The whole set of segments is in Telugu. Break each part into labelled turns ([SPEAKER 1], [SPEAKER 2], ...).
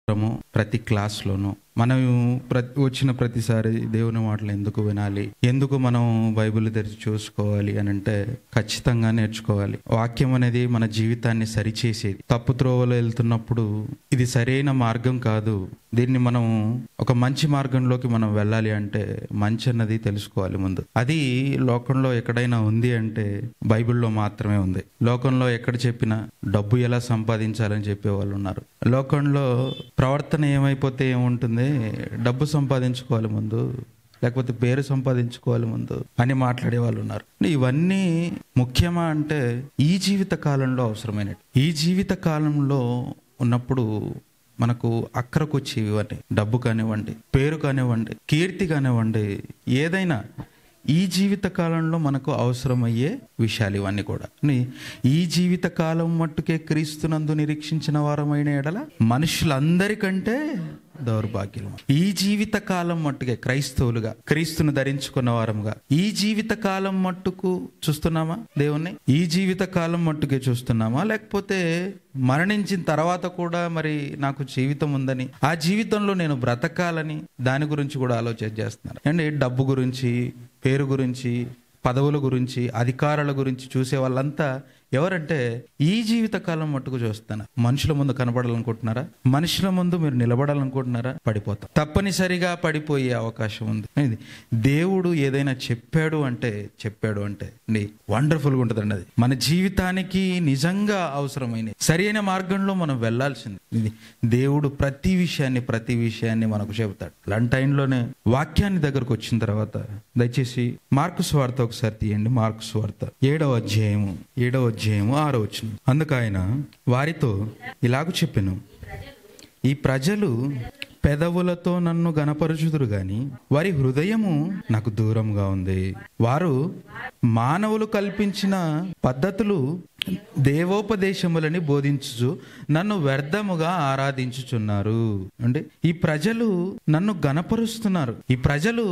[SPEAKER 1] ప్రతి క్లాస్లోనూ మనం వచ్చిన ప్రతిసారి దేవుని మాటలు ఎందుకు వినాలి, ఎందుకు మనం బైబిల్ తెరిచి చూసుకోవాలి అని అంటే ఖచ్చితంగా నేర్చుకోవాలి. వాక్యం అనేది మన జీవితాన్ని సరిచేసేది. తప్పు త్రోవలో వెళ్తున్నప్పుడు ఇది సరైన మార్గం కాదు, దీన్ని మనం ఒక మంచి మార్గంలోకి మనం వెళ్ళాలి అంటే మంచి అన్నది తెలుసుకోవాలి ముందు. అది లోకంలో ఎక్కడైనా ఉంది అంటే బైబిల్లో మాత్రమే ఉంది. లోకంలో ఎక్కడ చెప్పినా డబ్బు ఎలా సంపాదించాలని చెప్పే వాళ్ళు ఉన్నారు. లోకంలో ప్రవర్తన ఏమైపోతే ఏముంటుంది, డబ్బు సంపాదించుకోవాలి ముందు, లేకపోతే పేరు సంపాదించుకోవాలి ముందు అని మాట్లాడే వాళ్ళు ఉన్నారు. ఇవన్నీ ముఖ్యమా అంటే ఈ జీవిత కాలంలో అవసరమైనవి. ఈ జీవిత కాలంలో ఉన్నప్పుడు మనకు అక్కరకు వచ్చేవి ఇవన్నీ, డబ్బు కానివ్వండి, పేరు కానివ్వండి, కీర్తి కానివ్వండి, ఏదైనా ఈ జీవిత కాలంలో మనకు అవసరమయ్యే విషయాలు ఇవన్నీ కూడా. ఈ జీవిత కాలం మట్టుకే క్రీస్తునందు నిరీక్షించిన వారమైన ఎడల మనుషులందరికంటే దౌర్భాగ్యం. ఈ జీవిత కాలం మట్టుకే క్రైస్తవులుగా, క్రీస్తును ధరించుకున్న వారముగా ఈ జీవిత కాలం మట్టుకు చూస్తున్నామా దేవుణ్ణి? ఈ జీవిత కాలం మట్టుకే చూస్తున్నామా, లేకపోతే మరణించిన తర్వాత కూడా మరి నాకు జీవితం ఉందని, ఆ జీవితంలో నేను బ్రతకాలని దాని గురించి కూడా ఆలోచన చేస్తున్నారు అండి. డబ్బు గురించి, పేరు గురించి, పదవుల గురించి, అధికారాల గురించి చూసే వాళ్ళంతా ఎవరంటే ఈ జీవిత కాలం మట్టుకు చూస్తాను. మనుషుల ముందు కనబడాలనుకుంటున్నారా? మనుషుల ముందు మీరు నిలబడాలనుకుంటున్నారా? పడిపోతాం. తప్పనిసరిగా పడిపోయే అవకాశం ఉంది. దేవుడు ఏదైనా చెప్పాడు అంటే వండర్ఫుల్గా ఉంటుందండి. అది మన జీవితానికి నిజంగా అవసరమైన సరైన మార్గంలో మనం వెళ్లాల్సింది. దేవుడు ప్రతి విషయాన్ని మనకు చెబుతాడు. అలాంటి టైంలోనే వాక్యాన్ని దగ్గరకు వచ్చిన తర్వాత దయచేసి మార్కు సువార్త ఒకసారి తీయండి. మార్కు సువార్త 7వ అధ్యాయము 6వ వచనం. అందుకు ఆయన వారితో ఇలాగ చెప్పెను, ఈ ప్రజలు పెదవులతో నన్ను గణపరచుదురు గాని వారి హృదయము నాకు దూరంగా ఉంది. వారు మానవులు కల్పించిన పద్ధతులు దేవోపదేశములని బోధించుచు నన్ను వ్యర్థముగా ఆరాధించుచున్నారు. అంటే ఈ ప్రజలు నన్ను గణపరుస్తున్నారు, ఈ ప్రజలు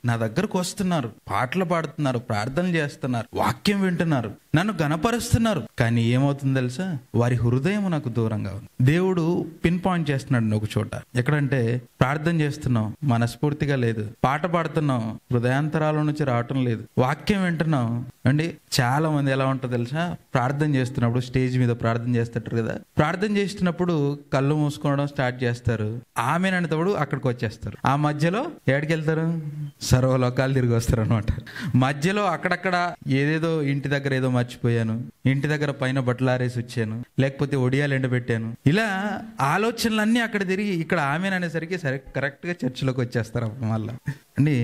[SPEAKER 1] నా దగ్గరకు వస్తున్నారు, పాటలు పాడుతున్నారు, ప్రార్థనలు చేస్తున్నారు, వాక్యం వింటున్నారు, నన్ను గణపరుస్తున్నారు, కానీ ఏమవుతుంది తెలుసా? వారి హృదయం నాకు దూరంగా ఉంది. దేవుడు పిన్ పాయింట్ చేస్తున్నాడు ఒక చోట. ఎక్కడంటే ప్రార్థన చేస్తున్నాం, మనస్ఫూర్తిగా లేదు, పాట పాడుతున్నాం, హృదయాంతరాల నుంచి రావటం లేదు, వాక్యం వింటున్నాం అండి. చాలా మంది ఎలా ఉంటుందో తెలుసా? ప్రార్థన చేస్తున్నప్పుడు స్టేజ్ మీద ప్రార్థన చేస్తుంటారు కదా, ప్రార్థన చేస్తున్నప్పుడు కళ్ళు మూసుకోవడం స్టార్ట్ చేస్తారు, ఆమెనంటప్పుడు అక్కడికి వచ్చేస్తారు. ఆ మధ్యలో ఏడికి వెళ్తారు? సర్వలోకాలు తిరిగి వస్తారు అనమాట. మధ్యలో అక్కడక్కడ ఏదేదో ఇంటి దగ్గర ఏదో మర్చిపోయాను, ఇంటి దగ్గర పైన బట్టలు ఆరేసి వచ్చాను, లేకపోతే ఒడియాలు ఎండబెట్టాను, ఇలా ఆలోచనలన్నీ అక్కడ తిరిగి ఇక్కడ ఆమెననేసరికి సరే కరెక్ట్ గా చర్చిలోకి వచ్చేస్తారు. మళ్ళా అండి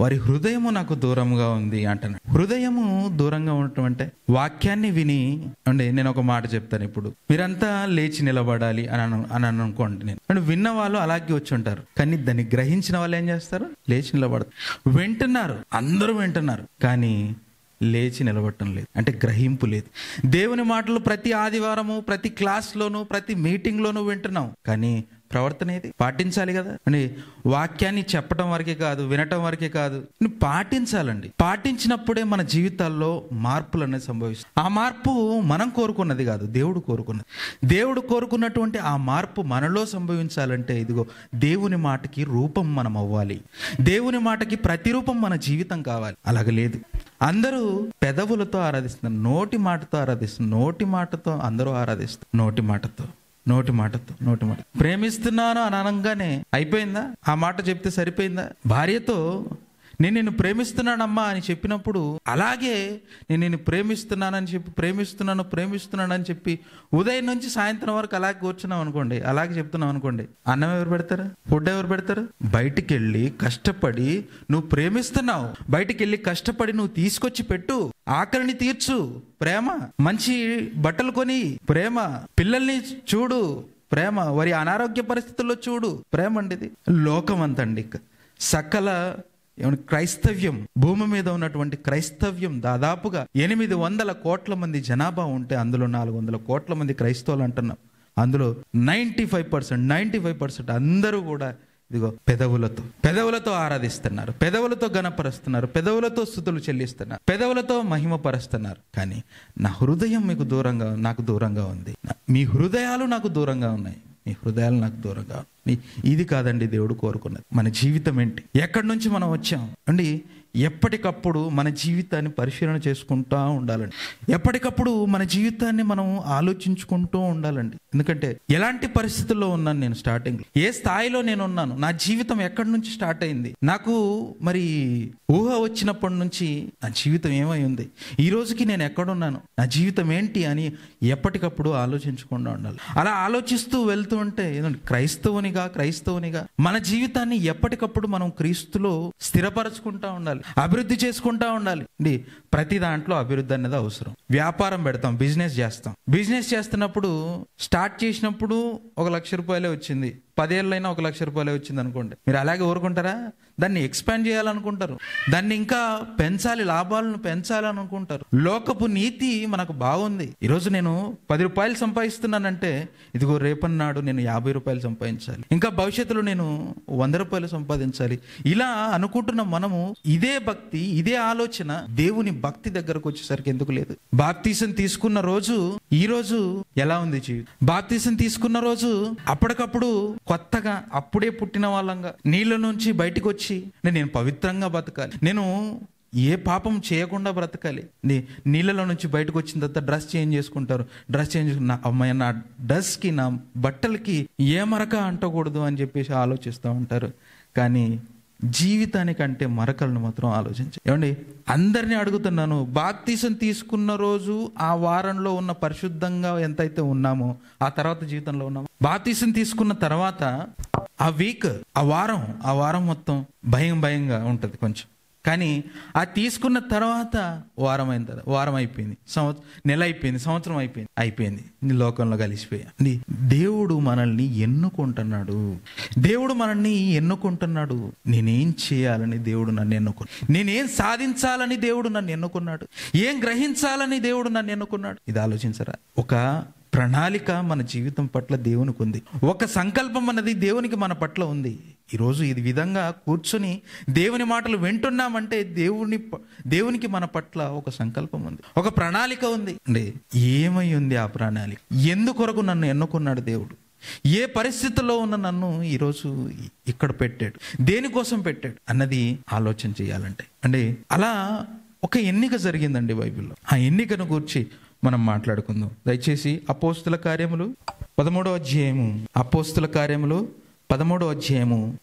[SPEAKER 1] వారి హృదయము నాకు దూరంగా ఉంది అంటున్నాడు. హృదయము దూరంగా ఉండటం అంటే వాక్యాన్ని విని అండి. నేను ఒక మాట చెప్తాను. ఇప్పుడు మీరంతా లేచి నిలబడాలి అని అనుకోండి. నేను విన్న వాళ్ళు అలాగే వచ్చి ఉంటారు, కానీ దాన్ని గ్రహించిన వాళ్ళు ఏం చేస్తారు? లేచి నిలబడతారు. వింటున్నారు, అందరూ వింటున్నారు, కానీ లేచి నిలబడటం లేదు. అంటే గ్రహింపు లేదు. దేవుని మాటలు ప్రతి ఆదివారము, ప్రతి క్లాస్లోను, ప్రతి మీటింగ్లోనూ వింటున్నాం, కానీ ప్రవర్తన ఏది? పాటించాలి కదా అని. వాక్యాన్ని చెప్పడం వరకే కాదు, వినటం వరకే కాదు, పాటించాలండి. పాటించినప్పుడే మన జీవితాల్లో మార్పులు అనేది సంభవిస్తాయి. ఆ మార్పు మనం కోరుకున్నది కాదు, దేవుడు కోరుకున్నది. దేవుడు కోరుకున్నటువంటి ఆ మార్పు మనలో సంభవించాలంటే ఇదిగో దేవుని మాటకి రూపం మనం అవ్వాలి. దేవుని మాటకి ప్రతిరూపం మన జీవితం కావాలి. అలాగే లేదు. అందరూ పెదవులతో ఆరాధిస్తున్నారు, నోటి మాటతో ఆరాధిస్తున్నారు, నోటి మాటతో అందరూ ఆరాధిస్తారు, నోటి మాటతో ప్రేమిస్తున్నాను అని అనగానే అయిపోయిందా? ఆ మాట చెప్తే సరిపోయిందా? భార్యతో నేను నిన్ను ప్రేమిస్తున్నానమ్మా అని చెప్పినప్పుడు అలాగే నేను నిన్ను ప్రేమిస్తున్నానని చెప్పి ప్రేమిస్తున్నానని చెప్పి ఉదయం నుంచి సాయంత్రం వరకు అలాగే కూర్చున్నాం అనుకోండి, అలాగే చెప్తున్నాం అనుకోండి, అన్నం ఎవరు పెడతారు? ఫుడ్ ఎవరు పెడతారు? బయటికి వెళ్ళి కష్టపడి నువ్వు ప్రేమిస్తున్నావు, బయటికి వెళ్ళి కష్టపడి నువ్వు తీసుకొచ్చి పెట్టు, ఆకలిని తీర్చు, ప్రేమ, మంచి బట్టలు కొని ప్రేమ, పిల్లల్ని చూడు ప్రేమ, వారి అనారోగ్య పరిస్థితుల్లో చూడు ప్రేమ అండి. ఇది లోకం అంతండి. సకల క్రైస్తవ్యం, భూమి మీద ఉన్నటువంటి క్రైస్తవ్యం దాదాపుగా 800 కోట్ల మంది జనాభా ఉంటే అందులో 400 కోట్ల మంది క్రైస్తవులు అంటున్నాం. అందులో 95% అందరూ కూడా ఇదిగో పెదవులతో ఆరాధిస్తున్నారు, పెదవులతో గణపరుస్తున్నారు, పెదవులతో స్తుతులు చెల్లిస్తున్నారు, పెదవులతో మహిమపరుస్తున్నారు, కానీ నా హృదయం నాకు దూరంగా ఉంది. మీ హృదయాలు నాకు దూరంగా ఉన్నాయి. మీ హృదయాలు నాకు దూరంగా. ఇది కాదండి దేవుడు కోరుకున్నది. మన జీవితం ఏంటి, ఎక్కడి నుంచి మనం వచ్చాం అండి. ఎప్పటికప్పుడు మన జీవితాన్ని పరిశీలన చేసుకుంటూ ఉండాలండి. ఎప్పటికప్పుడు మన జీవితాన్ని మనం ఆలోచించుకుంటూ ఉండాలండి. ఎందుకంటే ఎలాంటి పరిస్థితుల్లో ఉన్నాను నేను, స్టార్టింగ్ ఏ స్థాయిలో నేను ఉన్నాను, నా జీవితం ఎక్కడి నుంచి స్టార్ట్ అయింది, నాకు మరి ఊహ వచ్చినప్పటి నుంచి నా జీవితం ఏమై ఉంది, ఈ రోజుకి నేను ఎక్కడున్నాను, నా జీవితం ఏంటి అని ఎప్పటికప్పుడు ఆలోచించకుండా ఉండాలి. అలా ఆలోచిస్తూ వెళ్తూ ఉంటే క్రైస్తవునిగా మన జీవితాన్ని ఎప్పటికప్పుడు మనం క్రీస్తులో స్థిరపరచుకుంటా ఉండాలి, అభివృద్ధి చేసుకుంటా ఉండాలి. ప్రతి దాంట్లో అభివృద్ధి అనేది అవసరం. వ్యాపారం పెడతాం, బిజినెస్ చేస్తున్నప్పుడు స్టార్ట్ చేసినప్పుడు 1,00,000 రూపాయలే వచ్చింది, 10 ఏళ్ళైనా 1,00,000 రూపాయలే వచ్చింది అనుకోండి. మీరు అలాగే ఊరుకుంటారా? దాన్ని ఎక్స్పాండ్ చేయాలనుకుంటారు, దాన్ని ఇంకా పెంచాలి, లాభాలను పెంచాలనుకుంటారు. లోకపు నీతి మనకు బాగుంది. ఈరోజు నేను 10 రూపాయలు సంపాదిస్తున్నానంటే ఇదిగో రేపన్నాడు నేను 50 రూపాయలు సంపాదించాలి, ఇంకా భవిష్యత్తులో నేను 100 రూపాయలు సంపాదించాలి. ఇలా అనుకుంటున్న మనము ఇదే భక్తి, ఇదే ఆలోచన దేవుని భక్తి దగ్గరకు వచ్చేసరికి ఎందుకు లేదు? బాప్తీసం తీసుకున్న రోజు ఈ రోజు ఎలా ఉంది జీవితం? బాప్తీసం తీసుకున్న రోజు అప్పటికప్పుడు కొత్తగా అప్పుడే పుట్టిన వాళ్ళంగా నీళ్ళ నుంచి బయటకు వచ్చి నేను పవిత్రంగా బతకాలి, నేను ఏ పాపం చేయకుండా బ్రతకాలి. నీళ్ళలో నుంచి బయటకు వచ్చిన తర్వాత డ్రెస్ చేంజ్ చేసుకుంటారు. అమ్మాయి నా డ్రెస్కి, నా బట్టలకి ఏ మరక అంటకూడదు అని చెప్పేసి ఆలోచిస్తూ ఉంటారు. కానీ జీవితానికంటే మరకలను మాత్రం ఆలోచించండి. ఏమండి, అందరినీ అడుగుతున్నాను, బాప్తీసం తీసుకున్న రోజు ఆ వారంలో ఉన్న పరిశుద్ధంగా ఎంతైతే ఉన్నామో ఆ తర్వాత జీవితంలో ఉన్నామో, బాప్తీసం తీసుకున్న తర్వాత ఆ వీక్, ఆ వారం మొత్తం భయంగా ఉంటుంది కొంచెం. కానీ ఆ తీసుకున్న తర్వాత వారం అయిపోయింది, నెల అయిపోయింది, సంవత్సరం అయిపోయింది, లోకంలో కలిసిపోయింది. దేవుడు మనల్ని ఎన్నుకుంటున్నాడు. నేనేం చేయాలని దేవుడు నన్ను ఎన్నుకున్నాడు, నేనేం సాధించాలని దేవుడు నన్ను ఎన్నుకున్నాడు, ఏం గ్రహించాలని దేవుడు నన్ను ఎన్నుకున్నాడు. ఇది ఆలోచించరా? ఒక ప్రణాళిక మన జీవితం పట్ల దేవునికి ఉంది, ఒక సంకల్పం అన్నది దేవునికి మన పట్ల ఉంది. ఈరోజు ఇది విధంగా కూర్చొని దేవుని మాటలు వింటున్నామంటే దేవునికి మన పట్ల ఒక సంకల్పం ఉంది, ఒక ప్రణాళిక ఉంది. అంటే ఏమై ఉంది ఆ ప్రణాళిక? ఎందుకొరకు నన్ను ఎన్నుకున్నాడు దేవుడు? ఏ పరిస్థితుల్లో ఉన్న నన్ను ఈరోజు ఇక్కడ పెట్టాడు, దేనికోసం పెట్టాడు అన్నది ఆలోచన చేయాలంటే. అంటే అలా ఒక ఎన్నిక జరిగిందండి బైబిల్లో. ఆ ఎన్నికను గురించి మనం మాట్లాడుకుందాం. దయచేసి అపోస్తుల కార్యములు 13వ అధ్యాయము,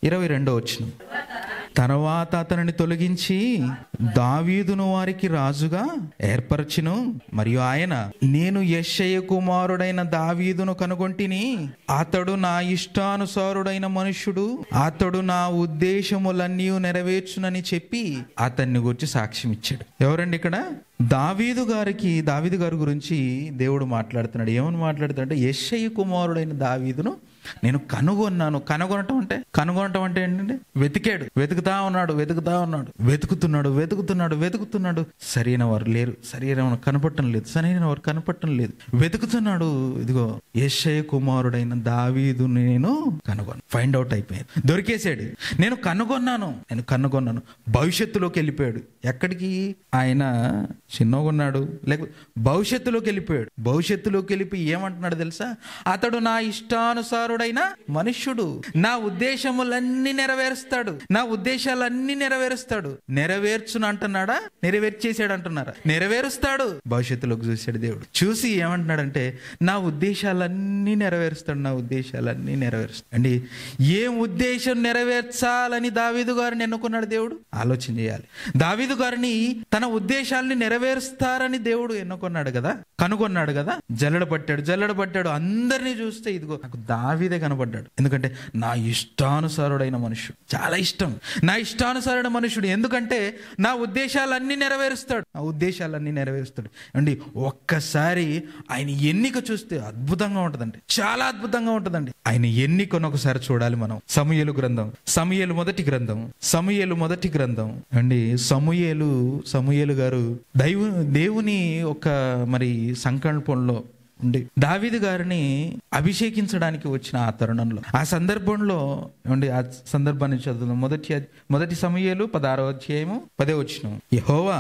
[SPEAKER 1] 22వ వచనం. తర్వాత అతనిని తొలగించి దావీదును వారికి రాజుగా ఏర్పరచును, మరియు ఆయన, నేను యెషయ కుమారుడైన దావీదును కనుగొంటిని, అతడు నా ఇష్టానుసారుడైన మనుష్యుడు, అతడు నా ఉద్దేశములన్నీ నెరవేర్చునని చెప్పి అతన్ని గురించి సాక్ష్యం ఇచ్చాడు. ఎవరండి ఇక్కడ? దావీదు గారి గురించి దేవుడు మాట్లాడుతున్నాడు. ఏమని మాట్లాడుతున్నాడు? యెషయ కుమారుడైన దావీదును నేను కనుగొన్నాను. కనుగొనటం అంటే ఏంటంటే వెతుకుతా ఉన్నాడు, వెతుకుతున్నాడు. సరైన వారు లేరు, సరైన వారు కనపడటం లేదు, వెతుకుతున్నాడు. ఇదిగో యెషయ కుమారుడైన దావీదు నేను కనుగొన్నాను. ఫైండ్ అవుట్ అయిపోయాను, దొరికేశాడు. నేను కనుగొన్నాను. భవిష్యత్తులోకి వెళ్ళిపోయాడు. ఎక్కడికి? ఆయన చిన్నగా ఉన్నాడు, లేకపోతే భవిష్యత్తులోకి వెళ్ళిపోయి ఏమంటున్నాడు తెలుసా? అతడు నా ఇష్టానుసారుడైన మనుష్యుడు, నా ఉద్దేశములన్నీ నెరవేరుస్తాడు, నా ఉద్దేశాలన్నీ నెరవేరుస్తాడు. నెరవేర్చును అంటున్నాడా? నెరవేర్చేసాడు అంటున్నారా? నెరవేరుస్తాడు. భవిష్యత్తులోకి చూశాడు దేవుడు. చూసి ఏమంటున్నాడంటే నా ఉద్దేశాలన్నీ నెరవేరుస్తాడు. అండి, ఏం ఉద్దేశం నెరవేర్చాలని దావీదు గారిని ఎన్నుకున్నాడు దేవుడు? ఆలోచన చేయాలి. దావీదు గారిని తన ఉద్దేశాలని నెరవేరుస్తారని దేవుడు ఎన్నుకున్నాడు కదా, కనుగొన్నాడు కదా. జల్లెడ పట్టాడు. అందరినీ చూస్తే ఇదిగో నాకు దావీదే కనబడ్డాడు. ఎందుకంటే నా ఇష్టానుసారుడైన మనుష్యుడు, చాలా ఇష్టం నా ఇష్టానుసారుడైన మనుష్యుడు. ఎందుకంటే నా ఉద్దేశాలన్నీ నెరవేరుస్తాడు. అండి, ఒక్కసారి ఆయన ఎన్నిక చూస్తే అద్భుతంగా ఉంటుందండి, చాలా అద్భుతంగా ఉంటుందండి. ఆయన ఎన్నికను ఒకసారి చూడాలి మనం. సమూయేలు మొదటి గ్రంథం అండి. సమూయేలు గారు దేవుని ఒక మరి సంకల్పంలో ఉండి దావీదు గారిని అభిషేకించడానికి వచ్చిన ఆ తరుణంలో, ఆ సందర్భంలో ఆ సందర్భాన్ని చదువుదాం. మొదటి సమూయేలు 16వ అధ్యాయము 10వ వచనం. యెహోవా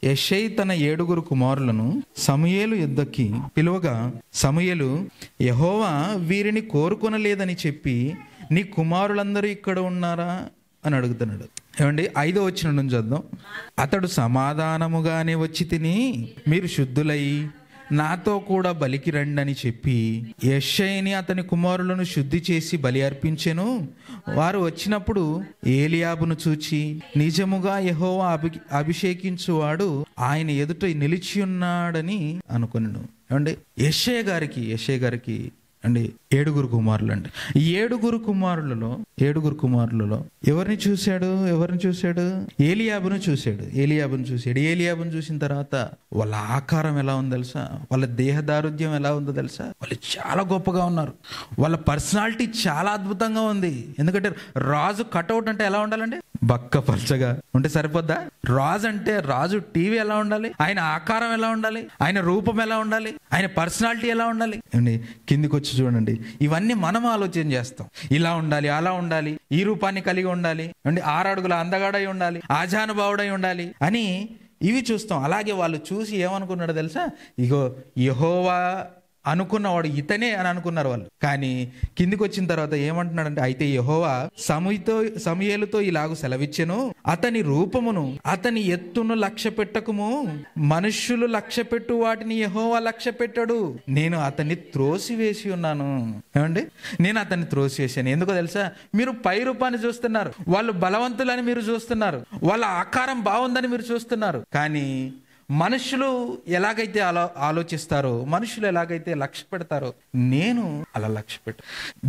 [SPEAKER 1] యెషై తన 7 కుమారులను సమూయేలు యొద్దకి పిలువగా సమూయేలు, యెహోవా వీరిని కోరుకొనలేదని చెప్పి నీ కుమారులందరూ ఇక్కడ ఉన్నారా అని అడుగుతున్నాడు. ఏమండి, 5వ వచనం నుంచి చూద్దాం. అతడు సమాధానముగానే వచ్చి తిని మీరు శుద్ధులై నాతో కూడా బలికి రండి అని చెప్పి యెషైని అతని కుమారులను శుద్ధి చేసి బలి అర్పించెను. వారు వచ్చినప్పుడు ఏలియాబును చూచి, నిజముగా యెహోవా అభిషేకించువాడు ఆయన ఎదుట నిలిచి ఉన్నాడని అనుకొనెను. ఏమండి, యెషై గారికి అండి 7 కుమారులు అండి. ఈ 7 కుమారులలో ఎవరిని చూశాడు? ఏలియాబును చూశాడు. చూసిన తర్వాత వాళ్ళ ఆకారం ఎలా ఉందో తెలుసా? వాళ్ళ దేహదారుఢ్యం ఎలా ఉందో తెలుసా? వాళ్ళు చాలా గొప్పగా ఉన్నారు. వాళ్ళ పర్సనాలిటీ చాలా అద్భుతంగా ఉంది. ఎందుకంటే రాజు కటౌట్ అంటే ఎలా ఉండాలండి? బక్క పల్చగా ఉంటే సరిపోద్దా? రాజు టీవీ ఎలా ఉండాలి? ఆయన ఆకారం ఎలా ఉండాలి? ఆయన రూపం ఎలా ఉండాలి? ఆయన పర్సనాలిటీ ఎలా ఉండాలి? కిందికి వచ్చి చూడండి, ఇవన్నీ మనం ఆలోచన చేస్తాం. ఇలా ఉండాలి, అలా ఉండాలి, ఈ రూపాన్ని కలిగి ఉండాలి, 6 అడుగుల అందగాడై ఉండాలి, ఆజానుభావుడై ఉండాలి అని ఇవి చూస్తాం. అలాగే వాళ్ళు చూసి ఏమనుకున్నాడో తెలుసా? ఇగో యెహోవా అనుకున్నవాడు ఇతనే అని అనుకున్నారు వాళ్ళు. కానీ కిందికి వచ్చిన తర్వాత ఏమంటున్నాడంటే, అయితే యెహోవా సమూయేలుతో ఇలాగూ సెలవిచ్చెను, అతని రూపమును అతని ఎత్తును లక్ష్య పెట్టకుము, మనుష్యులు లక్ష్య పెట్టు వాటిని యెహోవా లక్ష్య పెట్టడు. నేను అతన్ని త్రోసివేసి ఉన్నాను. ఏమండి, నేను అతన్ని త్రోసివేసాను. ఎందుకో తెలుసా? మీరు పై రూపాన్ని చూస్తున్నారు, వాళ్ళు బలవంతులని మీరు చూస్తున్నారు, వాళ్ళ ఆకారం బాగుందని మీరు చూస్తున్నారు. కానీ మనుషులు ఎలాగైతే ఆలోచిస్తారో, మనుషులు ఎలాగైతే లక్ష్య పెడతారో, నేను అలా లక్ష్య పెట్ట.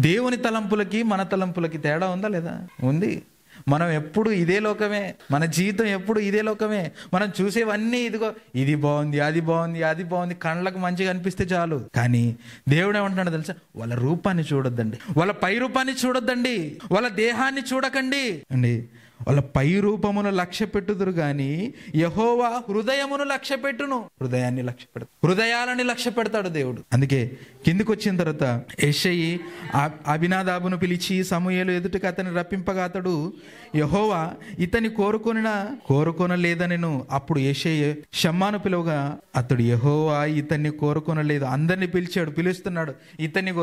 [SPEAKER 1] దేవుని తలంపులకి మన తలంపులకి తేడా ఉందా లేదా? ఉంది. మనం ఎప్పుడు ఇదే లోకమే, మన జీవితం ఎప్పుడు ఇదే లోకమే. మనం చూసేవన్నీ ఇదిగో ఇది బాగుంది, అది బాగుంది, కళ్ళకు మంచిగా అనిపిస్తే చాలు. కానీ దేవుడు ఏమంటున్నాడు తెలుసా? వాళ్ళ రూపాన్ని చూడొద్దండి, వాళ్ళ పై రూపాన్ని చూడొద్దండి, వాళ్ళ దేహాన్ని చూడకండి అండి. వాళ్ళ పై రూపమును లక్ష్య పెట్టుదురు గాని యెహోవా హృదయమును లక్ష్య పెట్టును. హృదయాలని లక్ష్య పెడతాడు దేవుడు. అందుకే కిందికి వచ్చిన తర్వాత యెషై అబీనాదాబును పిలిచి సమూయేలు ఎదుటికి అతన్ని రప్పింపగా అతడు, యెహోవా ఇతని కోరుకొనలేదనెను. అప్పుడు యెషై షమ్మాను పిలువగా అతడు, యెహోవా ఇతన్ని కోరుకొనలేదు. అందరినీ పిలుస్తున్నాడు, ఇతన్ని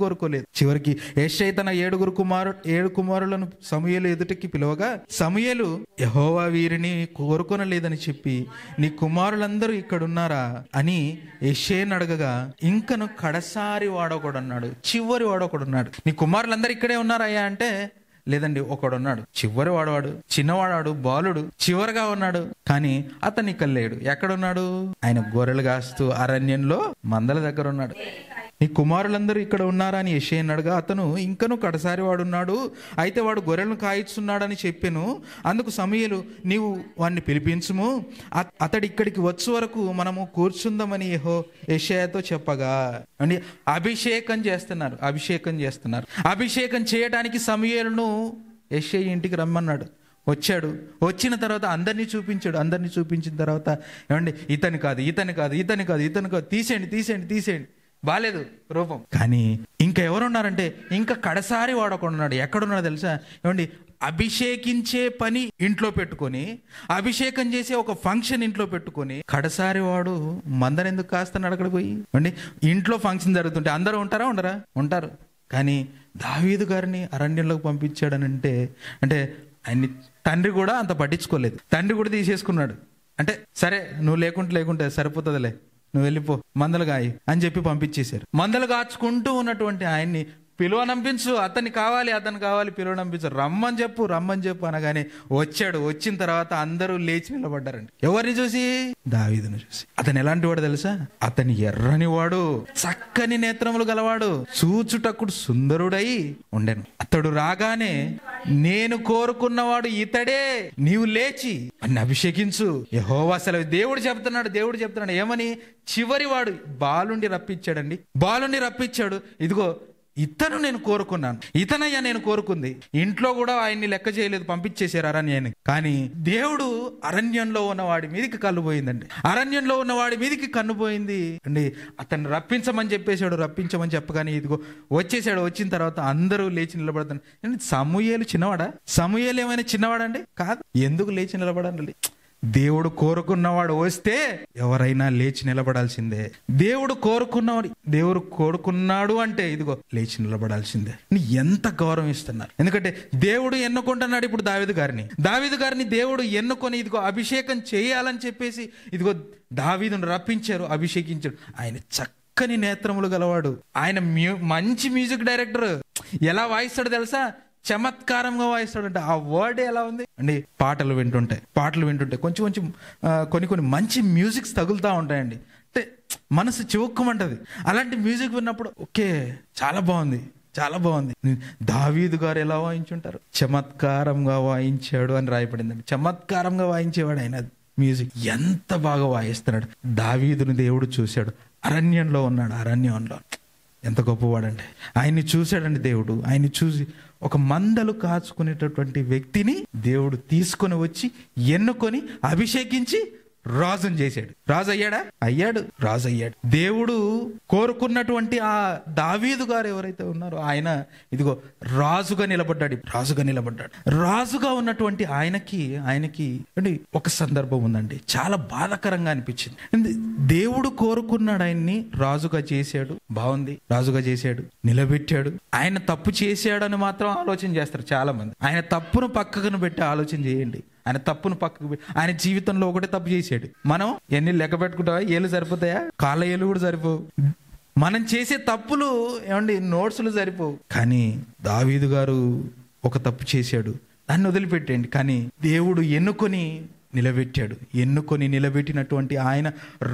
[SPEAKER 1] కోరుకోలేదు. చివరికి యెషై తన 7 కుమారులను సమూయేలు ఎదుటికి పిలువగా సమూయేలు, యెహోవా వీరిని కోరుకొనలేదని చెప్పి నీ కుమారులందరూ ఇక్కడున్నారా అని యెషైని అడగగా, ఇంకను కడసారి వాడొకడున్నాడు, చివరి వాడొకడున్నాడు. నీ కుమారులందరూ ఇక్కడే ఉన్నారయ్యా అంటే, లేదండి ఒకడున్నాడు, చివరి వాడవాడు, చిన్నవాడాడు, బాలుడు, చివరిగా ఉన్నాడు. కానీ అతను ఇక్కడ లేడు. ఎక్కడున్నాడు? ఆయన గొర్రెలు కాస్తూ అరణ్యంలో మందల దగ్గర ఉన్నాడు. నీ కుమారులందరూ ఇక్కడ ఉన్నారా అని యెషై అడగా, అతను ఇంకను కడసారి వాడున్నాడు, అయితే వాడు గొర్రెలను కాయిస్తున్నాడని చెప్పాను. అందుకు సమూయేలు, నీవు వాడిని పిలిపించుము, అతడు ఇక్కడికి వచ్చే వరకు మనము కూర్చుందామని యెషయాతో చెప్పగా అండి. అభిషేకం చేస్తున్నారు. అభిషేకం చేయడానికి సమూయేలును యెషై ఇంటికి రమ్మన్నాడు. వచ్చిన తర్వాత అందరినీ చూపించిన తర్వాత ఏమండి, ఇతని కాదు, తీసేయండి, బాలేదు రూపం. కానీ ఇంకా ఎవరున్నారంటే, ఇంకా కడసారి వాడకున్నాడు. ఎక్కడున్నాడు తెలుసా? ఏమండి, అభిషేకించే పని ఇంట్లో పెట్టుకొని, అభిషేకం చేసే ఒక ఫంక్షన్ ఇంట్లో పెట్టుకొని, కడసారి వాడు మందనెందుకు కాస్తున్నాడు అక్కడ పోయి? అండి, ఇంట్లో ఫంక్షన్ జరుగుతుంటే అందరూ ఉంటారా? ఉంటారు. కానీ దావీదు గారిని అరణ్యంలోకి పంపించాడనంటే, అంటే ఆయన్ని తండ్రి కూడా అంత పట్టించుకోలేదు. తండ్రి కూడా తీసేసుకున్నాడు. అంటే సరే, నువ్వు లేకుంటే సరిపోతుందిలే, నువ్వు వెళ్ళిపో, మందలు గాయి అని చెప్పి పంపించేశారు. మందలు కాచుకుంటూ ఉన్నటువంటి ఆయన్ని పిలువనంపించు, అతను కావాలి, పిలువనంపించు, రమ్మని చెప్పు అనగానే వచ్చాడు. వచ్చిన తర్వాత అందరూ లేచి నిలబడ్డారండి. ఎవరిని చూసి? దావీదును చూసి. అతను ఎలాంటి వాడు తెలుసా? అతని ఎర్రని వాడు, చక్కని నేత్రములు గలవాడు, చూచుటకుడు సుందరుడై ఉండెను. అతడు రాగానే, నేను కోరుకున్నవాడు ఇతడే, నీవు లేచి అన్ని అభిషేకించు, యెహోవా సెలవు. దేవుడు చెప్తున్నాడు ఏమని? చివరి వాడు బాలుని రప్పించాడు. ఇదిగో ఇతను నేను కోరుకున్నాను, ఇతనయ్యా నేను కోరుకుంది. ఇంట్లో కూడా ఆయన్ని లెక్క చేయలేదు, పంపించేశారు అరణ్యాన్ని. కానీ దేవుడు అరణ్యంలో ఉన్న వాడి మీదకి కన్ను పోయింది అండి. అతన్ని రప్పించమని చెప్పగానే ఇదిగో వచ్చేసాడు. వచ్చిన తర్వాత అందరూ లేచి నిలబడతాను. సమూయేలు చిన్నవాడా? సమూయేలు ఏమైనా చిన్నవాడండి? కాదు. ఎందుకు లేచి నిలబడండి? దేవుడు కోరుకున్నవాడు వస్తే ఎవరైనా లేచి నిలబడాల్సిందే. దేవుడు కోరుకున్నాడు అంటే ఇదిగో లేచి నిలబడాల్సిందే. ఎంత గౌరవం ఇస్తున్నారు. ఎందుకంటే దేవుడు ఎన్నుకుంటున్నాడు ఇప్పుడు దావీదు గారిని దేవుడు ఎన్నుకొని ఇదిగో అభిషేకం చేయాలని చెప్పేసి ఇదిగో దావీదును రప్పించారు, అభిషేకించారు. ఆయన చక్కని నేత్రములు గలవాడు. ఆయన మంచి మ్యూజిక్ డైరెక్టర్. ఎలా వాయిస్తాడు తెలుసా? చమత్కారంగా వాయిస్తాడంటే. ఆ వర్డ్ ఎలా ఉంది అండి. పాటలు వింటుంటే కొంచెం కొన్ని మంచి మ్యూజిక్స్ తగులుతూ ఉంటాయండి. అంటే మనసు చివుక్కుమంటది. అలాంటి మ్యూజిక్ విన్నప్పుడు ఓకే చాలా బాగుంది. దావీదు గారు ఎలా వాయించుంటారు? చమత్కారంగా వాయించాడు అని రాయబడిందండి. చమత్కారంగా వాయించేవాడు ఆయన. మ్యూజిక్ ఎంత బాగా వాయిస్తున్నాడు. దావీదుని దేవుడు చూశాడు. అరణ్యంలో ఎంత గొప్పవాడంటే ఆయన్ని చూశాడండి దేవుడు. ఆయన్ని చూసి ఒక మందలు కాచుకునేటటువంటి వ్యక్తిని దేవుడు తీసుకొని వచ్చి ఎన్నుకొని అభిషేకించి రాజుని చేశాడు. రాజు అయ్యాడు. దేవుడు కోరుకున్నటువంటి ఆ దావీదు గారు ఎవరైతే ఉన్నారో ఆయన ఇదిగో రాజుగా నిలబడ్డాడు. రాజుగా ఉన్నటువంటి ఆయనకి అంటే ఒక సందర్భం ఉందండి, చాలా బాధాకరంగా అనిపించింది. దేవుడు కోరుకున్నాడు, ఆయన్ని రాజుగా చేశాడు. బాగుంది, రాజుగా చేశాడు, నిలబెట్టాడు. ఆయన తప్పు చేశాడని మాత్రం ఆలోచన చేస్తారు చాలా మంది. ఆయన తప్పును పక్కన పెట్టి ఆలోచన చేయండి. ఆయన జీవితంలో ఒకటే తప్పు చేశాడు. మనం ఎన్ని లెక్క పెట్టుకుంటావా? ఏళ్ళు సరిపోతాయా? కాళ్ళ ఏళ్ళు కూడా సరిపోవు. మనం చేసే తప్పులు ఏమండి నోట్సులు సరిపోవు. కానీ దావీదు గారు ఒక తప్పు చేశాడు, దాన్ని వదిలిపెట్టండి. కానీ దేవుడు ఎన్నుకొని నిలబెట్టినటువంటి ఆయన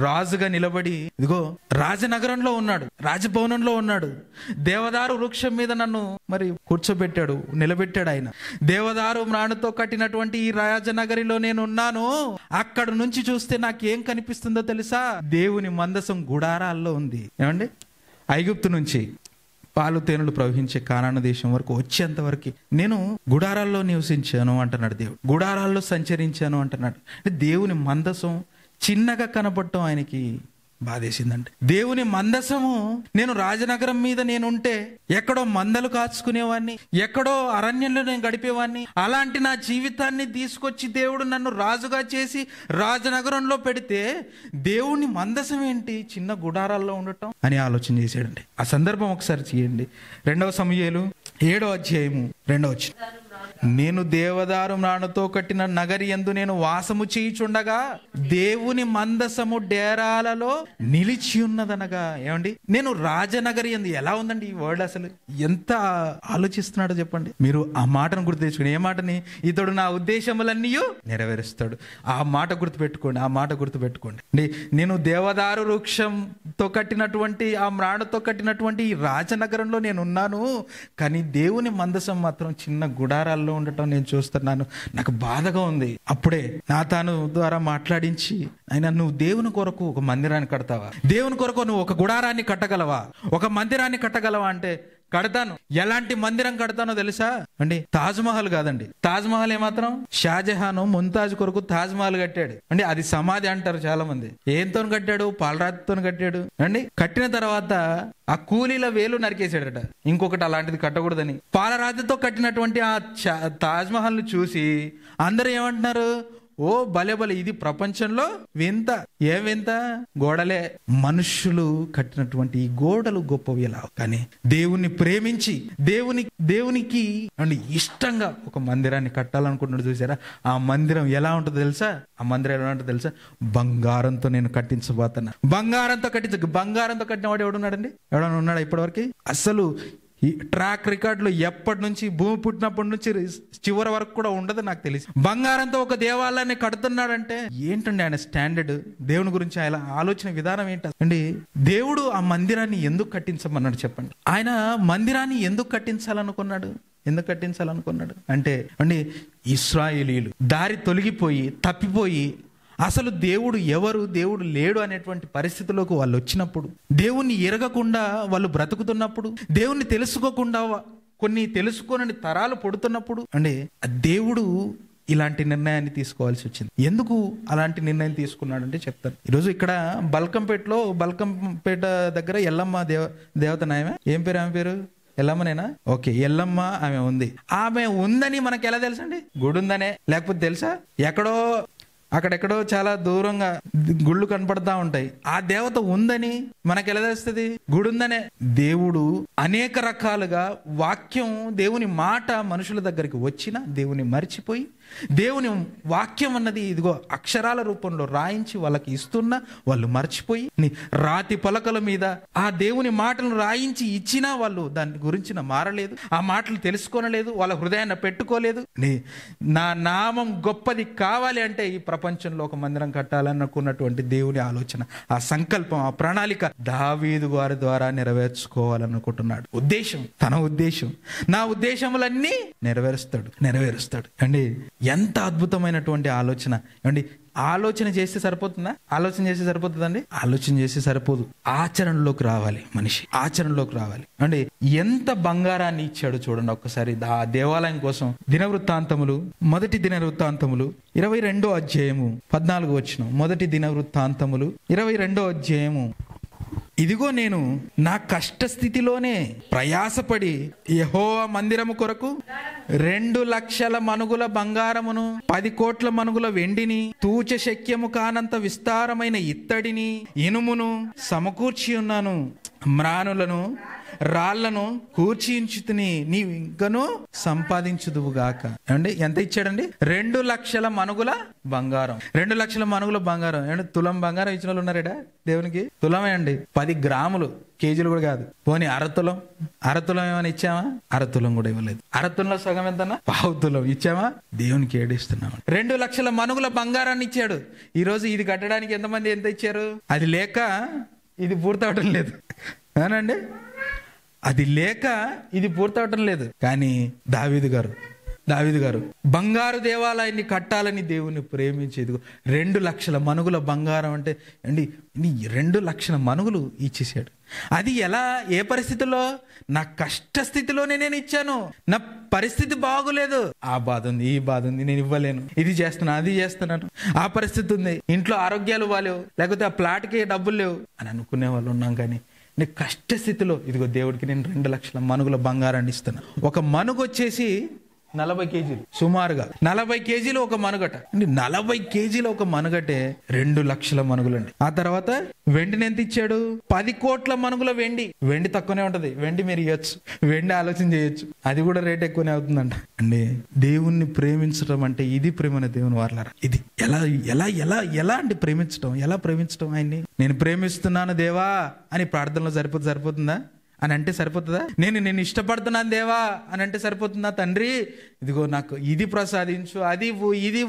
[SPEAKER 1] రాజుగా నిలబడి ఇదిగో రాజనగరంలో ఉన్నాడు, రాజభవనంలో ఉన్నాడు. దేవదారు వృక్షం మీద నన్ను మరి కూర్చోబెట్టాడు, నిలబెట్టాడు ఆయన. దేవదారు మ్రాణుతో కట్టినటువంటి ఈ రాజనగరిలో నేను ఉన్నాను. అక్కడ నుంచి చూస్తే నాకేం కనిపిస్తుందో తెలుసా? దేవుని మందసం గుడారాల్లో ఉంది. ఏమండి, ఐగుప్తు నుంచి పాలు తేనెలు ప్రవహించే కానాను దేశం వరకు వచ్చేంత వరకు నేను గుడారాల్లో నివసించాను అంటున్నాడు దేవుడు. గుడారాల్లో సంచరించాను అంటున్నాడు. అంటే దేవుని మందసం చిన్నగా కనబడటం ఆయనకి బాధేసిందంటే. దేవుని మందసము నేను రాజనగరం మీద నేనుంటే ఎక్కడో మందలు కాచుకునేవాడిని, ఎక్కడో అరణ్యంలో నేను గడిపేవాడిని. అలాంటి నా జీవితాన్ని తీసుకొచ్చి దేవుడు నన్ను రాజుగా చేసి రాజనగరంలో పెడితే దేవుని మందసం ఏంటి చిన్న గుడారాల్లో ఉండటం అని ఆలోచన చేశాడండి. ఆ సందర్భం ఒకసారి చేయండి. 2 సమూయేలు 7వ అధ్యాయము 2వ వచనం. నేను దేవదారు మ్రాణుతో కట్టిన నగరి యందు నేను వాసము చేయుచుండగా దేవుని మందసము డేరాలలో నిలిచి ఉన్నదనగా. ఏమండి, నేను రాజనగరి యందు. ఎలా ఉందండి ఈ వర్డ్? అసలు ఎంత ఆలోచిస్తున్నాడో చెప్పండి. మీరు ఆ మాటను గుర్తు తెచ్చుకోండి. ఏ మాటని? ఇతడు నా ఉద్దేశములన్నీ నెరవేరుస్తాడు. ఆ మాట గుర్తుపెట్టుకోండి. నేను దేవదారు వృక్షంతో కట్టినటువంటి ఆ మ్రాణుతో కట్టినటువంటి ఈ రాజనగరంలో నేను ఉన్నాను. కానీ దేవుని మందసం మాత్రం చిన్న గుడారాల్లో ఉండటం నేను చూస్తున్నాను. నాకు బాధగా ఉంది. అప్పుడే నాతాను ద్వారా మాట్లాడించి, ఆయన నువ్వు దేవుని కొరకు ఒక మందిరాన్ని కడతావా? దేవుని కొరకు నువ్వు ఒక గుడారాన్ని కట్టగలవా? ఒక మందిరాన్ని కట్టగలవా అంటే కడతాను. ఎలాంటి మందిరం కడతానో తెలుసా అండి? తాజ్మహల్ కాదండి. తాజ్మహల్ ఏమాత్రం షాజహాన్ ముంతాజ్ కొరకు తాజ్మహల్ కట్టాడు అండి. అది సమాధి అంటారు చాలా మంది. ఏంతో కట్టాడు? పాలరాతితో కట్టాడు అండి. కట్టిన తర్వాత ఆ కూలీల వేలు నరికేసాడట. ఇంకొకటి అలాంటిది కట్టకూడదని. పాలరాతితో కట్టినటువంటి ఆ తాజ్మహల్ ను చూసి అందరూ ఏమంటున్నారు? ఓ భలే ఇది ప్రపంచంలో వింత. ఏం వింత? గోడలే. మనుషులు కట్టినటువంటి ఈ గోడలు గొప్పవి ఎలా? కానీ దేవుణ్ణి ప్రేమించి దేవునికి అండి ఇష్టంగా ఒక మందిరాన్ని కట్టాలనుకుంటున్నాడు. చూసారా? ఆ మందిరం ఎలా ఉంటుందో తెలుసా? బంగారంతో నేను కట్టించబోతున్నా. బంగారంతో కట్టిన వాడు ఎవడున్నాడండి? ఎవడన్నా ఉన్నాడా ఇప్పటివరకు? అసలు ఈ ట్రాక్ రికార్డులో ఎప్పటి నుంచి భూమి పుట్టినప్పటి నుంచి చివరి వరకు కూడా ఉండదు నాకు తెలిసి. బంగారంతో ఒక దేవాలయాన్ని కడుతున్నాడంటే ఏంటండి ఆయన స్టాండర్డ్? దేవుని గురించి ఆయన ఆలోచన విధానం ఏంటండి? దేవుడు ఆ మందిరాన్ని ఎందుకు కట్టించమన్నాడు చెప్పండి? ఆయన మందిరాన్ని ఎందుకు కట్టించాలనుకున్నాడు అంటే అండి ఇశ్రాయేలీయులు దారి తొలగిపోయి తప్పిపోయి అసలు దేవుడు ఎవరు, దేవుడు లేడు అనేటువంటి పరిస్థితిలోకి వాళ్ళు వచ్చినప్పుడు, దేవుణ్ణి ఎరగకుండా వాళ్ళు బ్రతుకుతున్నప్పుడు, దేవుణ్ణి తెలుసుకోకుండా కొన్ని తెలుసుకోనని తరాలు పుడుతున్నప్పుడు అండి దేవుడు ఇలాంటి నిర్ణయాన్ని తీసుకోవాల్సి వచ్చింది. ఎందుకు అలాంటి నిర్ణయం తీసుకున్నాడంటే చెప్తాను. ఈరోజు ఇక్కడ బల్కంపేట దగ్గర ఎల్లమ్మ దేవత నాయమే. ఏం పేరు ఆమె పేరు? ఎల్లమ్మనేనా? ఓకే, ఎల్లమ్మ ఆమె ఉంది. ఆమె ఉందని మనకి ఎలా తెలుసండి? గుడి ఉందనే? లేకపోతే తెలుసా ఎక్కడో అక్కడెక్కడో చాలా దూరంగా గుళ్ళు కనపడతా ఉంటాయి. ఆ దేవత ఉందని మనకు ఎలా తెలుస్తుంది? గుడి ఉందనే. దేవుడు అనేక రకాలుగా వాక్యం, దేవుని మాట మనుషుల దగ్గరికి వచ్చినా దేవుని మర్చిపోయి, దేవుని వాక్యం అన్నది ఇదిగో అక్షరాల రూపంలో రాయించి వాళ్ళకి ఇస్తున్నా వాళ్ళు మర్చిపోయి, రాతి పలకల మీద ఆ దేవుని మాటలను రాయించి ఇచ్చినా వాళ్ళు దాని గురించి మారలేదు, ఆ మాటలు తెలుసుకోనలేదు, వాళ్ళ హృదయాన్ని పెట్టుకోలేదు. నా నామం గొప్పది కావాలి అంటే ఈ ప్రపంచంలో ఒక మందిరం కట్టాలనుకున్నటువంటి దేవుని ఆలోచన, ఆ సంకల్పం, ఆ ప్రణాళిక దావీదు గారి ద్వారా నెరవేర్చుకోవాలనుకుంటున్నాడు. ఉద్దేశం, తన ఉద్దేశం, నా ఉద్దేశములన్నీ నెరవేరుస్తాడు అండి. ఎంత అద్భుతమైనటువంటి ఆలోచన అండి. ఆలోచన చేస్తే సరిపోతుందా? ఆలోచన చేస్తే సరిపోతుందండి? ఆలోచన చేస్తే సరిపోదు. ఆచరణలోకి రావాలి మనిషి, ఆచరణలోకి రావాలి అండి. ఎంత బంగారాన్ని ఇచ్చాడు చూడండి ఒక్కసారి ఆ దేవాలయం కోసం. దినవృత్తాంతములు, మొదటి దినవృత్తాంతములు 22వ అధ్యాయము 14వ వచనం. మొదటి దినవృత్తాంతములు 22వ అధ్యాయము. ఇదిగో నేను నా కష్టస్థితిలోనే ప్రయాసపడి యెహోవా మందిరము కొరకు 2,00,000 మనుగుల బంగారమును, 10 కోట్ల మనుగుల వెండిని, తూచ శక్యము కానంత విస్తారమైన ఇత్తడిని, ఇనుమును సమకూర్చి ఉన్నాను. మ్రానులను, రాళ్లను కూర్చించుతుని నీవు ఇంకను సంపాదించుదువుగాక. ఏమండి ఎంత ఇచ్చాడండి? 2,00,000 మనుగుల బంగారం. 2,00,000 మనుగుల బంగారం. ఏమంటే తులం బంగారం ఇచ్చిన వాళ్ళు ఉన్నారేడా దేవునికి? తులమే అండి, 10 గ్రాములు, కేజీలు కూడా కాదు. పోనీ అరతులం ఏమైనా ఇచ్చామా? అరతులం కూడా ఇవ్వలేదు. అరతులంలో సగం ఎంతన్నా? పావుతులం ఇచ్చామా? దేవునికి ఏడిస్తున్నాము. 2,00,000 మనుగుల బంగారాన్ని ఇచ్చాడు. ఈ రోజు ఇది కట్టడానికి ఎంతమంది ఎంత ఇచ్చారు? అది లేక ఇది పూర్తవటం లేదు అవునండి, అది లేక ఇది పూర్తవటం లేదు. కానీ దావీదు గారు బంగారు దేవాలయాన్ని కట్టాలని దేవుని ప్రేమించేది 2,00,000 మనుగుల బంగారం అంటే అండి 2,00,000 మనుగులు ఇచ్చేసాడు. అది ఎలా, ఏ పరిస్థితుల్లో? నా కష్ట స్థితిలోనే నేను ఇచ్చాను. నా పరిస్థితి బాగులేదు, ఆ బాధ ఉంది, ఈ బాధ ఉంది, నేను ఇవ్వలేను, ఇది చేస్తున్నాను, అది చేస్తున్నాను, ఆ పరిస్థితి ఉంది, ఇంట్లో ఆరోగ్యాలు బాలేవు, లేకపోతే ఆ ప్లాట్కి డబ్బులు లేవు అని అనుకునే వాళ్ళు ఉన్నాం. కానీ నీ కష్టస్థితిలో ఇదిగో దేవుడికి నేను 2,00,000 మనుగుల బంగారాన్ని ఇస్తున్నా. ఒక మనుగు వచ్చేసి 40 కేజీలు, సుమారుగా 40 కేజీలు ఒక మనుగట. 40 కేజీలు ఒక మనుగటే 2,00,000 మనుగులండి. ఆ తర్వాత వెండిని ఎంత ఇచ్చాడు? 10 కోట్ల మనుగుల వెండి. వెండి తక్కువనే ఉంటది, వెండి మీరు ఇవ్వచ్చు, వెండి ఆలోచన చేయొచ్చు, అది కూడా రేట్ ఎక్కువనే అవుతుందంట అండి. దేవుణ్ణి ప్రేమించడం అంటే ఇది ప్రేమన దేవుని వారలారా. ఇది ఎలా ఎలా ఎలా ఎలా అంటే ఎలా ప్రేమించడం ఆయన్ని? నేను ప్రేమిస్తున్నాను దేవా అని ప్రార్థనలో సరిపోతుందా అని అంటే సరిపోతుందా? నేను ఇష్టపడుతున్నాను దేవా అని అంటే సరిపోతుందా? తండ్రి ఇదిగో నాకు ఇది ప్రసాదించు, అది ఇది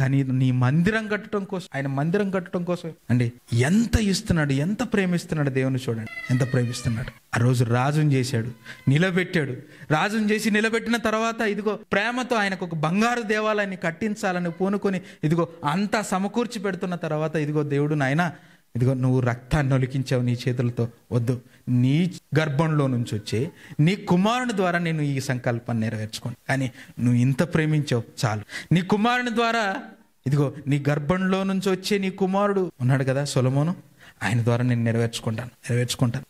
[SPEAKER 1] కానీ నీ మందిరం కట్టడం కోసం, ఆయన మందిరం కట్టడం కోసం అండి ఎంత ఇస్తున్నాడు, ఎంత ప్రేమిస్తున్నాడు దేవుని. చూడండి ఎంత ప్రేమిస్తున్నాడు. ఆ రోజు రాజుని చేశాడు, నిలబెట్టాడు. రాజుని చేసి నిలబెట్టిన తర్వాత ఇదిగో ప్రేమతో ఆయనకు ఒక బంగారు దేవాలయాన్ని కట్టించాలని పూనుకొని ఇదిగో అంతా సమకూర్చి పెడుతున్న తర్వాత ఇదిగో దేవుడు నాయనా ఇదిగో నువ్వు రక్తాన్ని ఒలికించావు నీ చేతులతో, వద్దు, నీ గర్భంలో నుంచి వచ్చే నీ కుమారుని ద్వారా నేను ఈ సంకల్పాన్ని నెరవేర్చుకోను. కానీ నువ్వు ఇంత ప్రేమించావు చాలు. నీ కుమారుని ద్వారా ఇదిగో నీ గర్భంలో నుంచి వచ్చే నీ కుమారుడు ఉన్నాడు కదా సొలొమోను, ఆయన ద్వారా నేను నెరవేర్చుకుంటాను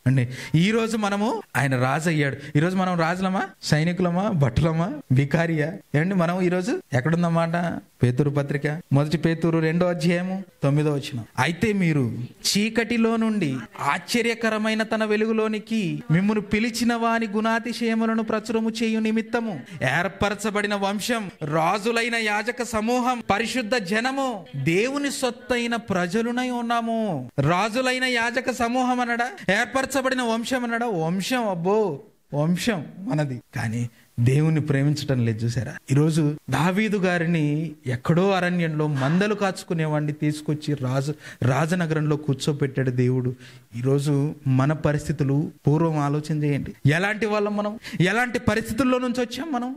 [SPEAKER 1] అండి. ఈ రోజు మనము ఆయన రాజు అయ్యాడు. ఈ రోజు మనం రాజులమా, సైనికులమా, భటులమా, బికారియా? ఏమండి మనం ఈ రోజు ఎక్కడుందన్నమాట? పేతురు పత్రిక, మొదటి పేతురు 2వ అధ్యాయము 9వ వచనం. అయితే మీరు చీకటిలో నుండి ఆశ్చర్యకరమైన తన వెలుగులోనికి మిమ్మును పిలిచిన వాని గుణాతిశయములను ప్రచురము చేయు నిమిత్తము ఏర్పరచబడిన వంశం, రాజులైన యాజక సమూహం, పరిశుద్ధ జనము, దేవుని సొత్తైన ప్రజలునై ఉన్నాము. రాజులైన యాజక సమూహం అనడా, ఏర్పరచబడిన వంశం అనడా? వంశం, అబ్బో వంశం మనది. కానీ దేవుణ్ణి ప్రేమించటం లేదు. చూసారా? ఈరోజు దావీదు గారిని ఎక్కడో అరణ్యంలో మందలు కాచుకునేవాడిని తీసుకొచ్చి రాజనగరంలో కూర్చోపెట్టాడు దేవుడు. ఈరోజు మన పరిస్థితులు పూర్వం ఆలోచన చేయండి. ఎలాంటి వాళ్ళం మనం? ఎలాంటి పరిస్థితుల్లో నుంచి వచ్చాం మనం?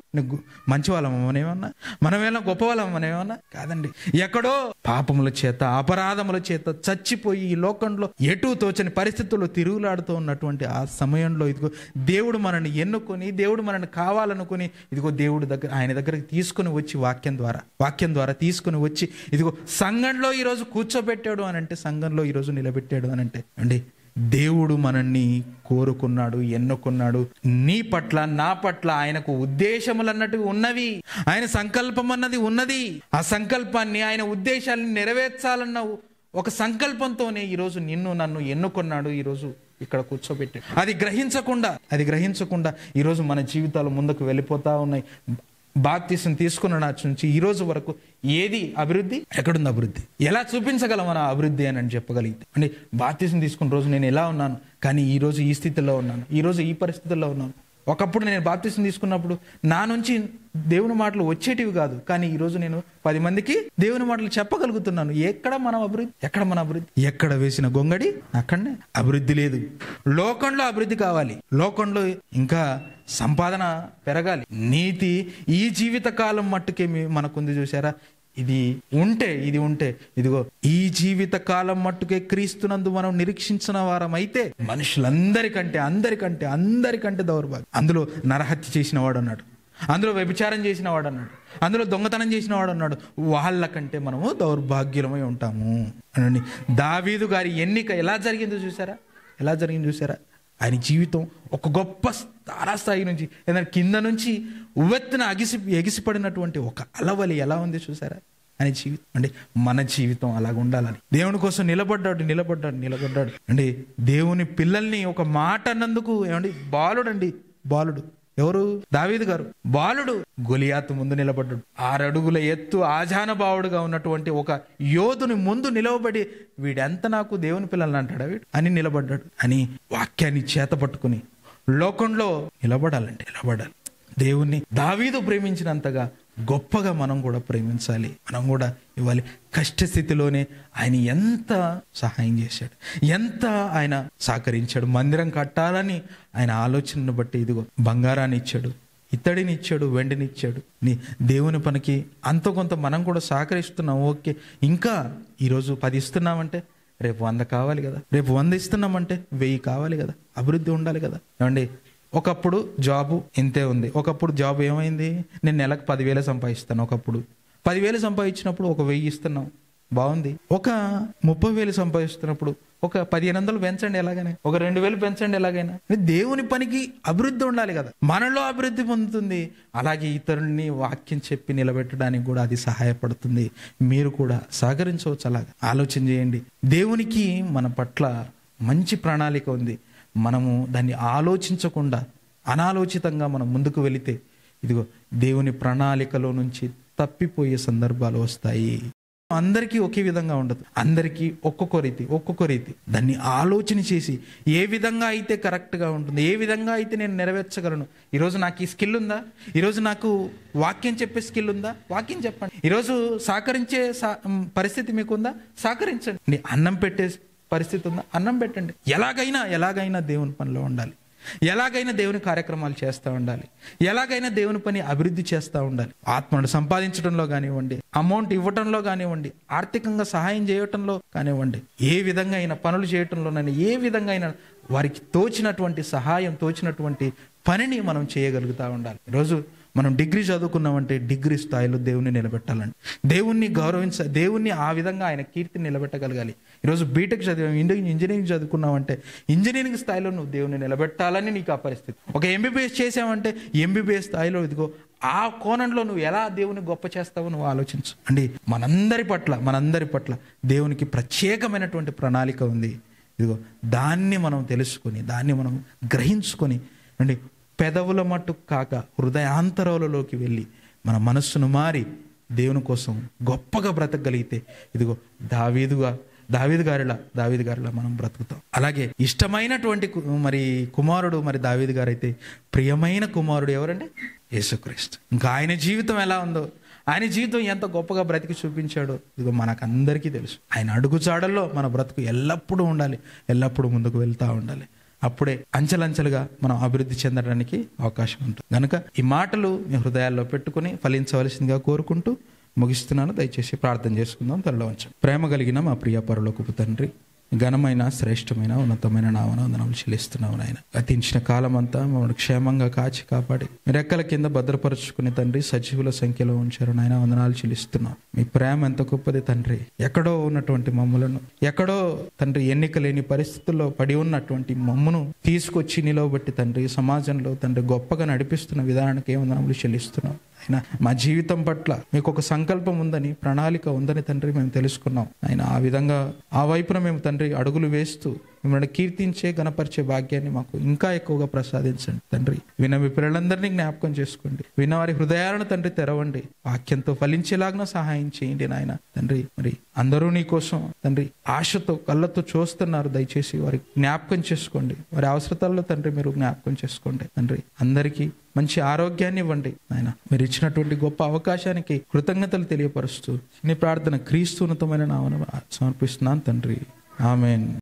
[SPEAKER 1] మంచి వాళ్ళం మనమేమన్నా? మనమేమన్నా గొప్ప వాళ్ళం మనమేమన్నా? కాదండి. ఎక్కడో పాపముల చేత, అపరాధముల చేత చచ్చిపోయి ఈ లోకంలో ఎటు తోచని పరిస్థితుల్లో తిరుగులాడుతూ ఉన్నటువంటి ఆ సమయంలో ఇదిగో దేవుడు మనల్ని ఎన్నుకొని, దేవుడు మనల్ని కావాలనుకుని ఇదిగో దేవుడు ఆయన దగ్గరికి తీసుకుని వచ్చి వాక్యం ద్వారా తీసుకుని వచ్చి ఇదిగో సంఘంలో ఈరోజు కూర్చోబెట్టాడు అని అంటే, సంఘంలో ఈరోజు నిలబెట్టాడు అని అంటే అండి దేవుడు మనల్ని కోరుకున్నాడు, ఎన్నుకున్నాడు. నీ పట్ల, నా పట్ల ఆయనకు ఉద్దేశములు అన్నట్టు ఉన్నవి. ఆయన సంకల్పం అన్నది ఉన్నది. ఆ సంకల్పాన్ని, ఆయన ఉద్దేశాన్ని నెరవేర్చాలన్న ఒక సంకల్పంతోనే ఈరోజు నిన్ను నన్ను ఎన్నుకున్నాడు, ఈరోజు ఇక్కడ కూర్చోబెట్టాడు. అది గ్రహించకుండా ఈరోజు మన జీవితాలు ముందుకు వెళ్ళిపోతా ఉన్నాయి. బాప్తిసం తీసుకున్న నాటి నుంచి ఈ రోజు వరకు ఏది అభివృద్ధి, ఎక్కడుంది అభివృద్ధి, ఎలా చూపించగలం మన అభివృద్ధి అని చెప్పగలిగితే. అంటే బాప్తిసం తీసుకున్న రోజు నేను ఎలా ఉన్నాను, కానీ ఈ రోజు ఈ స్థితిలో ఉన్నాను, ఈ రోజు ఈ పరిస్థితుల్లో ఉన్నాను. ఒకప్పుడు నేను బాప్తిసం తీసుకున్నప్పుడు నా నుంచి దేవుని మాటలు వచ్చేటివి కాదు, కానీ ఈరోజు నేను 10 మందికి దేవుని మాటలు చెప్పగలుగుతున్నాను. ఎక్కడ మన అభివృద్ధి? ఎక్కడ వేసిన గొంగడి అక్కడనే అభివృద్ధి లేదు. లోకంలో అభివృద్ధి కావాలి, లోకంలో ఇంకా సంపాదన పెరగాలి. నీతి ఈ జీవిత కాలం మట్టుకే మనకుంది. చూసారా, ఇది ఉంటే ఇదిగో ఈ జీవిత కాలం మట్టుకే క్రీస్తునందు మనం నిరీక్షించిన వారం అయితే అందరికంటే దౌర్భాగ్యం. అందులో నరహత్య చేసిన వాడు అన్నాడు, అందులో వ్యభిచారం చేసిన వాడు అన్నాడు, అందులో దొంగతనం చేసిన వాడు అన్నాడు. వాళ్ళకంటే మనము దౌర్భాగ్యులమై ఉంటాము అనండి. దావీదు గారి ఎన్నిక ఎలా జరిగిందో చూసారా. ఆయన జీవితం ఒక గొప్ప తారాస్థాయి నుంచి కింద నుంచి ఉవ్వెత్తున ఎగిసిపడినటువంటి ఒక అలవలి ఎలా ఉంది చూసారా ఆయన జీవితం. అంటే మన జీవితం అలాగ ఉండాలని దేవుని కోసం నిలబడ్డాడు. అంటే దేవుని పిల్లల్ని ఒక మాట అన్నందుకు ఏమండి బాలుడు ఎవరు? దావీదు గారు బాలుడు. గొలియాతు ముందు నిలబడ్డాడు. 6 అడుగుల ఎత్తు ఆజానభావుడుగా ఉన్నటువంటి ఒక యోధుని ముందు నిలవబడి వీడెంత నాకు దేవుని పిల్లల్ని అంటాడా వీడు అని నిలబడ్డాడు. అని వాక్యాన్ని చేత పట్టుకుని లోకంలో నిలబడాలి. దేవుణ్ణి దావీదు ప్రేమించినంతగా గొప్పగా మనం కూడా ప్రేమించాలి, మనం కూడా ఇవ్వాలి. కష్టస్థితిలోనే ఆయన ఎంత సహాయం చేశాడు, ఎంత ఆయన సహకరించాడు. మందిరం కట్టాలని ఆయన ఆలోచనను బట్టి ఇదిగో బంగారాన్ని ఇచ్చాడు, ఇత్తడిని ఇచ్చాడు, వెండిని ఇచ్చాడు. దేవుని పనికి అంత కొంత మనం కూడా సహకరిస్తున్నాం. ఓకే, ఇంకా ఈరోజు 10 ఇస్తున్నామంటే రేపు 100 కావాలి కదా, రేపు 100 ఇస్తున్నామంటే 1000 కావాలి కదా, అభివృద్ధి ఉండాలి కదా. ఏమండి, ఒకప్పుడు జాబు ఇంతే ఉంది. ఒకప్పుడు జాబ్ ఏమైంది, నేను నెలకు 10,000 సంపాదిస్తాను. ఒకప్పుడు 10,000 సంపాదించినప్పుడు ఒక 1000 ఇస్తున్నాం, బాగుంది. ఒక 30,000 సంపాదిస్తున్నప్పుడు ఒక 1,500 పెంచండి ఎలాగైనా, ఒక 2,000 పెంచండి ఎలాగైనా. దేవుని పనికి అభివృద్ధి ఉండాలి కదా, మనలో అభివృద్ధి పొందుతుంది. అలాగే ఇతరుల్ని వాక్యం చెప్పి నిలబెట్టడానికి కూడా అది సహాయపడుతుంది. మీరు కూడా సహకరించవచ్చు. అలాగా ఆలోచన చేయండి. దేవునికి మన పట్ల మంచి ప్రణాళిక ఉంది. మనము దాన్ని ఆలోచించకుండా అనాలోచితంగా మనం ముందుకు వెళితే ఇదిగో దేవుని ప్రణాళికలో నుంచి తప్పిపోయే సందర్భాలు వస్తాయి. అందరికీ ఒకే విధంగా ఉండదు, అందరికీ ఒక్కొక్క రీతి దాన్ని ఆలోచన చేసి ఏ విధంగా అయితే కరెక్ట్గా ఉంటుంది, ఏ విధంగా అయితే నేను నెరవేర్చగలను. ఈరోజు నాకు ఈ స్కిల్ ఉందా, ఈరోజు నాకు వాక్యం చెప్పే స్కిల్ ఉందా, వాక్యం చెప్పండి. ఈరోజు సహకరించే పరిస్థితి మీకుందా, సహకరించండి. అన్నం పెట్టే పరిస్థితి ఉందా, అన్నం పెట్టండి. ఎలాగైనా దేవుని పనిలో ఉండాలి, ఎలాగైనా దేవుని కార్యక్రమాలు చేస్తూ ఉండాలి, ఎలాగైనా దేవుని పని అభివృద్ధి చేస్తూ ఉండాలి. ఆత్మను సంపాదించడంలో కానివ్వండి, అమౌంట్ ఇవ్వటంలో కానివ్వండి, ఆర్థికంగా సహాయం చేయటంలో కానివ్వండి, ఏ విధంగా అయినా పనులు చేయటంలోనైనా, ఏ విధంగా అయినా వారికి తోచినటువంటి సహాయం, తోచినటువంటి పనిని మనం చేయగలుగుతూ ఉండాలి. ఈరోజు మనం డిగ్రీ చదువుకున్నామంటే డిగ్రీ స్థాయిలో దేవుణ్ణి నిలబెట్టాలండి, దేవుణ్ణి దేవుణ్ణి ఆ విధంగా ఆయన కీర్తిని నిలబెట్టగలగాలి. ఈరోజు బీటెక్ చదివాం, ఇంజనీరింగ్ చదువుకున్నామంటే ఇంజనీరింగ్ స్థాయిలో నువ్వు దేవుణ్ణి నిలబెట్టాలని నీకు ఆ పరిస్థితి. ఒక ఎంబీబీఎస్ చేసావంటే ఎంబీబీఎస్ స్థాయిలో ఇదిగో ఆ కోణంలో నువ్వు ఎలా దేవుని గొప్ప చేస్తావో నువ్వు ఆలోచించు అండి. మనందరి పట్ల దేవునికి ప్రత్యేకమైనటువంటి ప్రణాళిక ఉంది. ఇదిగో దాన్ని మనం తెలుసుకొని, దాన్ని మనం గ్రహించుకొని అండి, పెదవుల మట్టు కాక హృదయాంతరాలలోకి వెళ్ళి మన మనస్సును మారి దేవుని కోసం గొప్పగా బ్రతకగలిగితే ఇదిగో దావీదు గారిలా మనం బ్రతుకుతాం. అలాగే ఇష్టమైనటువంటి కుమారుడు దావీదు గారు అయితే ప్రియమైన కుమారుడు ఎవరంటే యేసుక్రీస్తు. ఇంకా ఆయన జీవితం ఎలా ఉందో, ఆయన జీవితం ఎంత గొప్పగా బ్రతికి చూపించాడో ఇదిగో మనకందరికీ తెలుసు. ఆయన అడుగుజాడల్లో మన బ్రతుకు ఎల్లప్పుడూ ఉండాలి, ఎల్లప్పుడూ ముందుకు వెళ్తూ ఉండాలి. అప్పుడే అంచెలంచెలుగా మనం అభివృద్ధి చెందడానికి అవకాశం ఉంటుంది. కనుక ఈ మాటలు మీ హృదయాల్లో పెట్టుకుని ఫలించవలసిందిగా కోరుకుంటూ ముగిస్తున్నాను. దయచేసి ప్రార్థన చేసుకుందాం. తలలో ఉంచండి. ప్రేమ కలిగిన మా ప్రియ పరలోకపు తండ్రి, ఘనమైన, శ్రేష్టమైన, ఉన్నతమైన నామన వందనాలు చెల్లిస్తున్నావు నాయన. గతించిన కాలం అంతా మమ్మల్ని క్షేమంగా కాచి కాపాడి మీ రెక్కల కింద భద్రపరుచుకుని తండ్రి సజీవుల సంఖ్యలో ఉంచారు నాయన. వందనాలు చెల్లిస్తున్నాం. మీ ప్రేమ ఎంత గొప్పది తండ్రి. ఎక్కడో ఉన్నటువంటి మమ్ములను, ఎక్కడో తండ్రి ఎన్నిక లేని పరిస్థితుల్లో పడి ఉన్నటువంటి మమ్మును తీసుకొచ్చి నిలవబెట్టి తండ్రి సమాజంలో తండ్రి గొప్పగా నడిపిస్తున్న విధానానికి వందనాలు చెల్లిస్తున్నాం. అయినా మా జీవితం పట్ల మీకు ఒక సంకల్పం ఉందని, ప్రణాళిక ఉందని తండ్రి మేము తెలుసుకున్నాం. ఆయన ఆ విధంగా ఆ వైపున మేము తండ్రి అడుగులు వేస్తూ మిమ్మల్ని కీర్తించే, గణపరిచే భాగ్యాన్ని మాకు ఇంకా ఎక్కువగా ప్రసాదించండి తండ్రి. విన్న మీ పిల్లలందరినీ జ్ఞాపకం చేసుకోండి. విన్న వారి హృదయాలను తండ్రి తెరవండి. వాక్యంతో ఫలించేలాగా సహాయం చేయండి నాయన తండ్రి. మరి అందరూ నీ కోసం తండ్రి ఆశతో కళ్ళతో చూస్తున్నారు. దయచేసి వారి జ్ఞాపకం చేసుకోండి. వారి అవసరతల్లో తండ్రి మీరు జ్ఞాపకం చేసుకోండి తండ్రి. అందరికీ మంచి ఆరోగ్యాన్ని ఇవ్వండి నాయన. మీరు ఇచ్చినటువంటి గొప్ప అవకాశానికి కృతజ్ఞతలు తెలియపరుస్తూ నీ ప్రార్థన క్రీస్తు ఉన్నతమైన నామమున సమర్పిస్తున్నాను తండ్రి. ఆమేన్.